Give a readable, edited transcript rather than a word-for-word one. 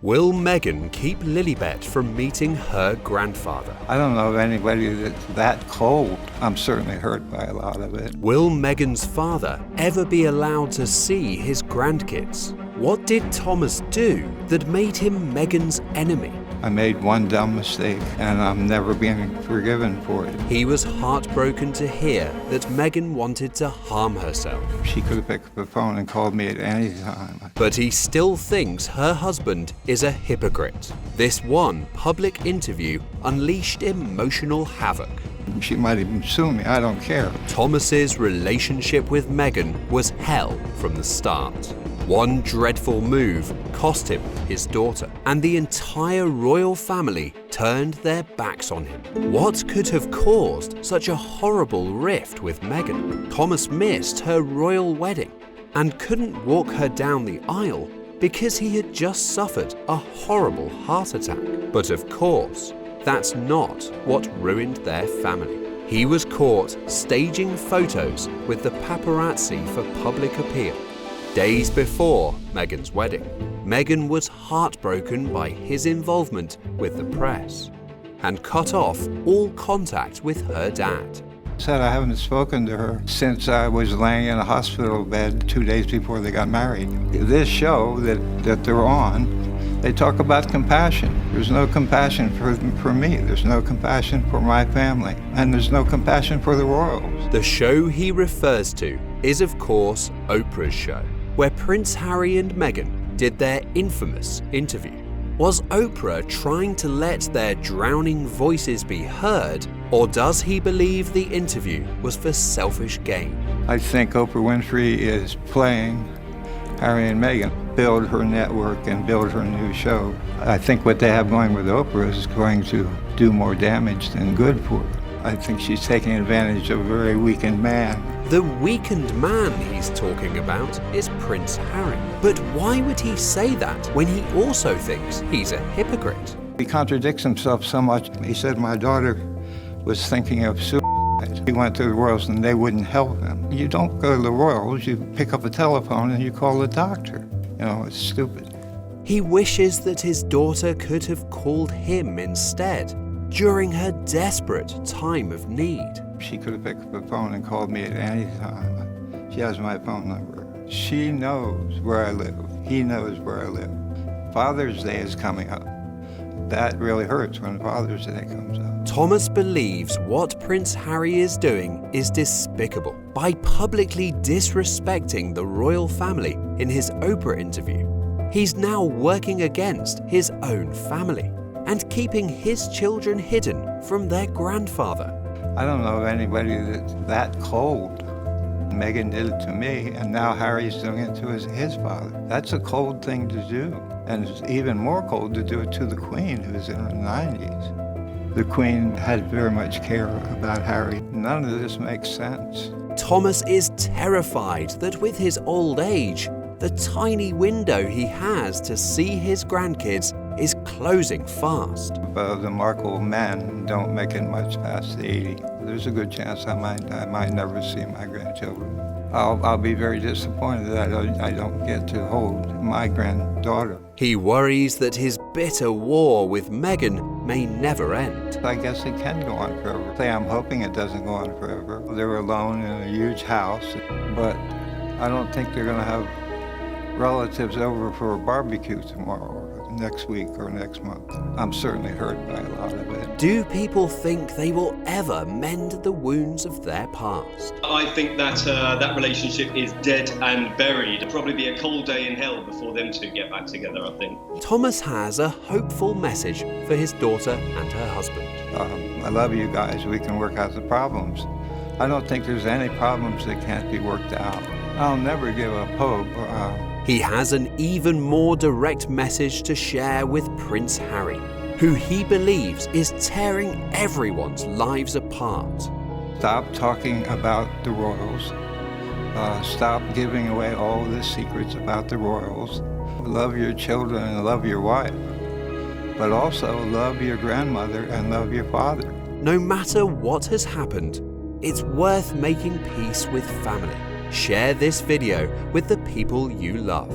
Will Meghan keep Lilibet from meeting her grandfather? I don't know of anybody that's that cold. I'm certainly hurt by a lot of it. Will Meghan's father ever be allowed to see his grandkids? What did Thomas do that made him Meghan's enemy? I made one dumb mistake, and I'm never being forgiven for it. He was heartbroken to hear that Meghan wanted to harm herself. She could have picked up the phone and called me at any time. But he still thinks her husband is a hypocrite. This one public interview unleashed emotional havoc. She might even sue me, I don't care. Thomas's relationship with Meghan was hell from the start. One dreadful move cost him his daughter, and the entire royal family turned their backs on him. What could have caused such a horrible rift with Meghan? Thomas missed her royal wedding and couldn't walk her down the aisle because he had just suffered a horrible heart attack. But of course, that's not what ruined their family. He was caught staging photos with the paparazzi for public appeal. Days before Meghan's wedding, Meghan was heartbroken by his involvement with the press and cut off all contact with her dad. Said I haven't spoken to her since I was laying in a hospital bed 2 days before they got married. This show that they're on, they talk about compassion. There's no compassion for me. There's no compassion for my family. And there's no compassion for the royals. The show he refers to is, of course, Oprah's show, where Prince Harry and Meghan did their infamous interview. Was Oprah trying to let their drowning voices be heard, or does he believe the interview was for selfish gain? I think Oprah Winfrey is playing Harry and Meghan, build her network and build her new show. I think what they have going with Oprah is going to do more damage than good for her. I think she's taking advantage of a very weakened man. The weakened man he's talking about is Prince Harry. But why would he say that when he also thinks he's a hypocrite? He contradicts himself so much. He said my daughter was thinking of suicide. He went to the royals and they wouldn't help him. You don't go to the royals, you pick up a telephone and you call the doctor. You know, it's stupid. He wishes that his daughter could have called him instead during her desperate time of need. She could have picked up the phone and called me at any time. She has my phone number. She knows where I live. He knows where I live. Father's Day is coming up. That really hurts when Father's Day comes up. Thomas believes what Prince Harry is doing is despicable by publicly disrespecting the royal family in his Oprah interview. He's now working against his own family and keeping his children hidden from their grandfather. I don't know of anybody that's that cold. Meghan did it to me, and now Harry's doing it to his father. That's a cold thing to do. And it's even more cold to do it to the Queen, who's in her 90s. The Queen had very much care about Harry. None of this makes sense. Thomas is terrified that with his old age, the tiny window he has to see his grandkids is closing fast. The Markle men don't make it much past 80. There's a good chance I might never see my grandchildren. I'll be very disappointed that I don't get to hold my granddaughter. He worries that his bitter war with Meghan may never end. I guess it can go on forever. I'm hoping it doesn't go on forever. They're alone in a huge house, but I don't think they're going to have relatives over for a barbecue tomorrow, or next week, or next month. I'm certainly hurt by a lot of it. Do people think they will ever mend the wounds of their past? I think that that relationship is dead and buried. It'll probably be a cold day in hell before them two get back together, I think. Thomas has a hopeful message for his daughter and her husband. I love you guys. We can work out the problems. I don't think there's any problems that can't be worked out. I'll never give up hope. He has an even more direct message to share with Prince Harry, who he believes is tearing everyone's lives apart. Stop talking about the royals. Stop giving away all the secrets about the royals. Love your children and love your wife, but also love your grandmother and love your father. No matter what has happened, it's worth making peace with family. Share this video with the people you love.